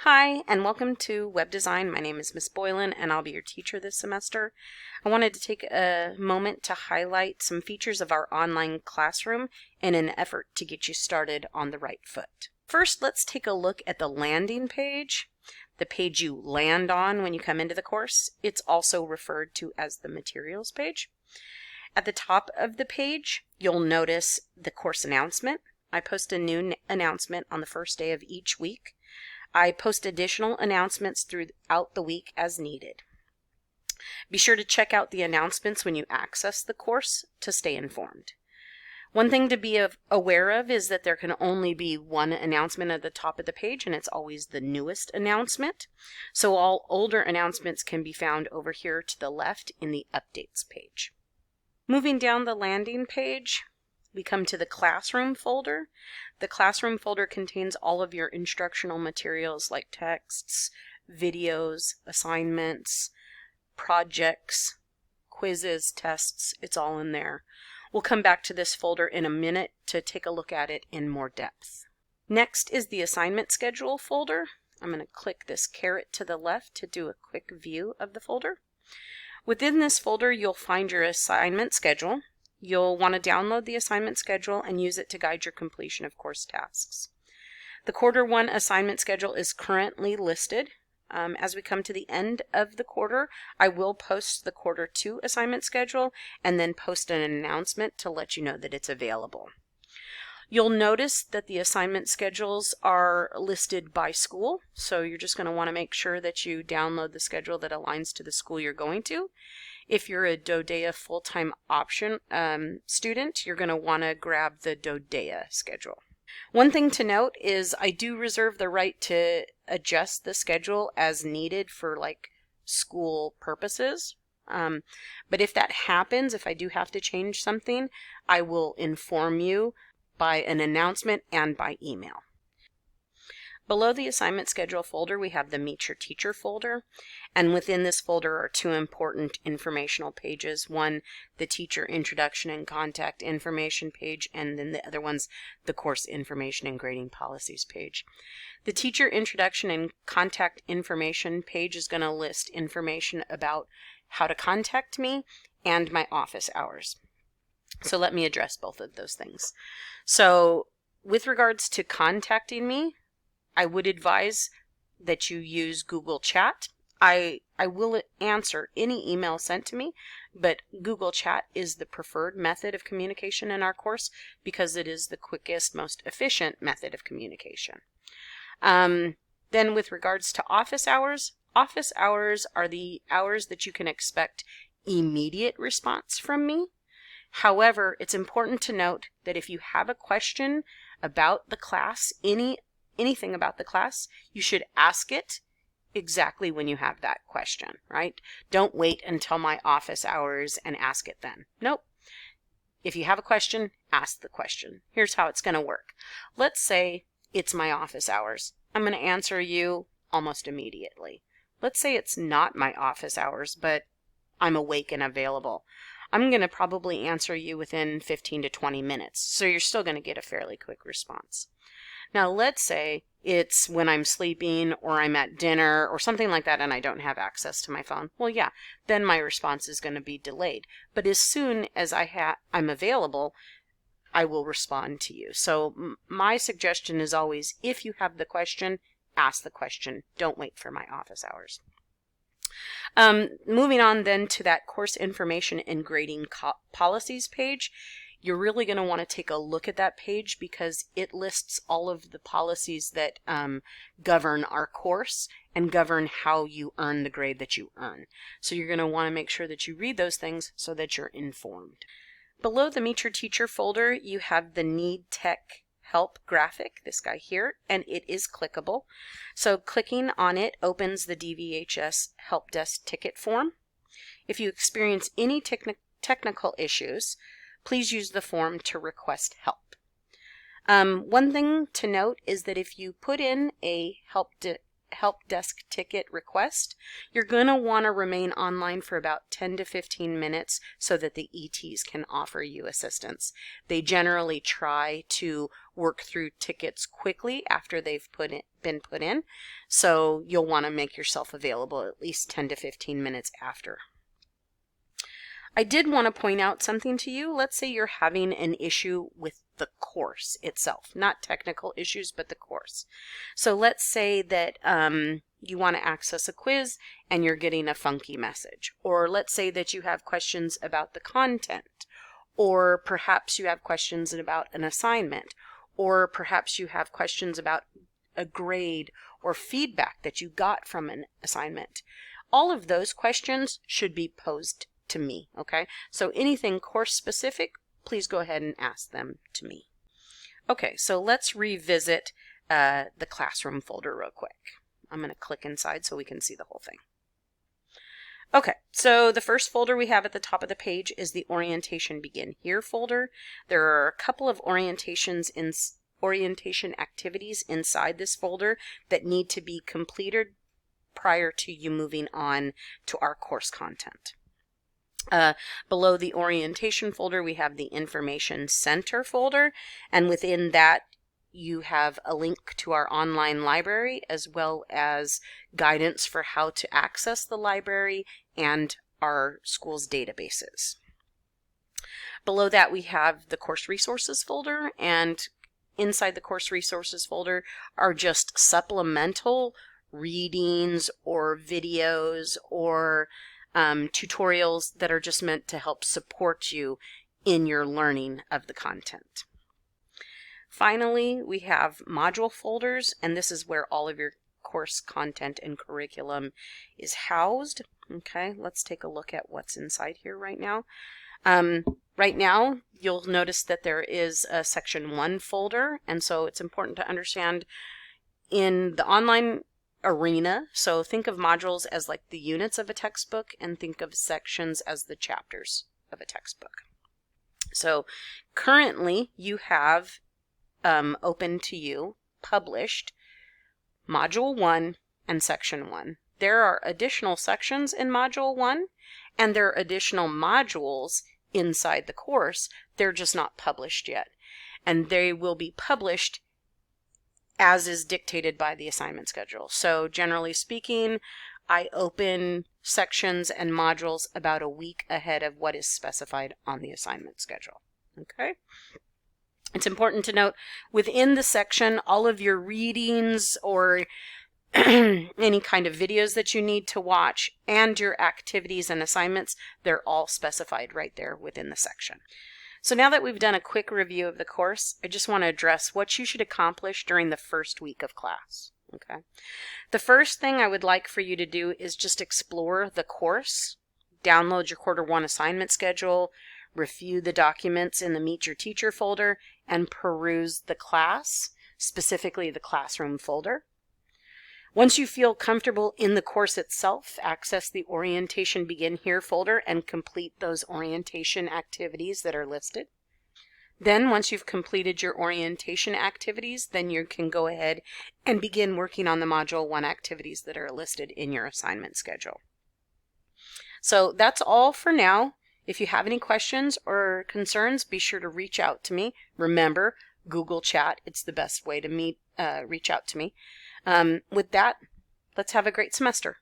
Hi, and welcome to Web Design. My name is Miss Boylan, and I'll be your teacher this semester. I wanted to take a moment to highlight some features of our online classroom in an effort to get you started on the right foot. First, let's take a look at the landing page, the page you land on when you come into the course. It's also referred to as the materials page. At the top of the page, you'll notice the course announcement. I post a new announcement on the first day of each week. I post additional announcements throughout the week as needed. Be sure to check out the announcements when you access the course to stay informed. One thing to be aware of is that there can only be one announcement at the top of the page, and it's always the newest announcement. So all older announcements can be found over here to the left in the updates page. Moving down the landing page, we come to the classroom folder. The classroom folder contains all of your instructional materials like texts, videos, assignments, projects, quizzes, tests. It's all in there. We'll come back to this folder in a minute to take a look at it in more depth. Next is the assignment schedule folder. I'm going to click this caret to the left to do a quick view of the folder. Within this folder, you'll find your assignment schedule. You'll want to download the assignment schedule and use it to guide your completion of course tasks. The quarter one assignment schedule is currently listed. As we come to the end of the quarter, I will post the quarter two assignment schedule and then post an announcement to let you know that it's available. You'll notice that the assignment schedules are listed by school, so you're just going to want to make sure that you download the schedule that aligns to the school you're going to. If you're a DoDEA full-time option student, you're going to want to grab the DoDEA schedule. One thing to note is I do reserve the right to adjust the schedule as needed for school purposes. But if that happens, if I do have to change something, I will inform you by an announcement and by email. Below the assignment schedule folder, we have the Meet Your Teacher folder, and within this folder are two important informational pages. One, the teacher introduction and contact information page, and then the other one's the course information and grading policies page. The teacher introduction and contact information page is going to list information about how to contact me and my office hours. So let me address both of those things. So with regards to contacting me, I would advise that you use Google Chat. I will answer any email sent to me, but Google Chat is the preferred method of communication in our course because it is the quickest, most efficient method of communication. Then with regards to office hours are the hours that you can expect immediate response from me. However, it's important to note that if you have a question about the class, anything about the class, you should ask it exactly when you have that question, right? Don't wait until my office hours and ask it then. Nope. If you have a question, ask the question. Here's how it's going to work. Let's say it's my office hours. I'm going to answer you almost immediately. Let's say it's not my office hours, but I'm awake and available. I'm going to probably answer you within 15 to 20 minutes, so you're still going to get a fairly quick response. Now let's say it's when I'm sleeping or I'm at dinner or something like that and I don't have access to my phone. Well, yeah, then my response is going to be delayed. But as soon as I'm available, I will respond to you. So my suggestion is always, if you have the question, ask the question. Don't wait for my office hours. Moving on then to that course information and grading policies page. You're really going to want to take a look at that page because it lists all of the policies that govern our course and govern how you earn the grade that you earn. So you're going to want to make sure that you read those things so that you're informed. Below the Meet Your Teacher folder, you have the Need Tech Help graphic, this guy here, and it is clickable. So clicking on it opens the DVHS Help Desk ticket form. If you experience any technical issues, please use the form to request help. One thing to note is that if you put in a help help desk ticket request, you're going to want to remain online for about 10 to 15 minutes so that the ETs can offer you assistance. They generally try to work through tickets quickly after they've been put in, so you'll want to make yourself available at least 10 to 15 minutes after. I did want to point out something to you. Let's say you're having an issue with the course itself, not technical issues, but the course. So let's say that you want to access a quiz and you're getting a funky message, or let's say that you have questions about the content, or perhaps you have questions about an assignment, or perhaps you have questions about a grade or feedback that you got from an assignment. All of those questions should be posed to me, okay? So anything course specific, please go ahead and ask them to me. Okay, so let's revisit the classroom folder real quick. I'm going to click inside so we can see the whole thing. Okay, so the first folder we have at the top of the page is the Orientation Begin Here folder. There are a couple of orientation activities inside this folder that need to be completed prior to you moving on to our course content. Below the orientation folder, we have the Information Center folder, and within that you have a link to our online library as well as guidance for how to access the library and our school's databases. Below that we have the Course Resources folder, and inside the Course Resources folder are just supplemental readings or videos or tutorials that are just meant to help support you in your learning of the content. Finally, we have module folders, and this is where all of your course content and curriculum is housed. Okay, let's take a look at what's inside here right now. Right now, you'll notice that there is a Section 1 folder, and so it's important to understand in the online arena, so think of modules as like the units of a textbook and think of sections as the chapters of a textbook. So currently you have open to you published Module 1 and Section 1. There are additional sections in Module 1 and there are additional modules inside the course. They're just not published yet, and they will be published as is dictated by the assignment schedule. So generally speaking, I open sections and modules about a week ahead of what is specified on the assignment schedule. Okay? It's important to note within the section, all of your readings or any kind of videos that you need to watch and your activities and assignments, they're all specified right there within the section. So now that we've done a quick review of the course, I just want to address what you should accomplish during the first week of class. Okay. The first thing I would like for you to do is just explore the course, download your Q1 assignment schedule, review the documents in the Meet Your Teacher folder, and peruse the class, specifically the classroom folder. Once you feel comfortable in the course itself, access the Orientation Begin Here folder and complete those orientation activities that are listed. Then once you've completed your orientation activities, then you can go ahead and begin working on the Module 1 activities that are listed in your assignment schedule. So that's all for now. If you have any questions or concerns, be sure to reach out to me. Remember, Google Chat, it's the best way to reach out to me. With that, let's have a great semester.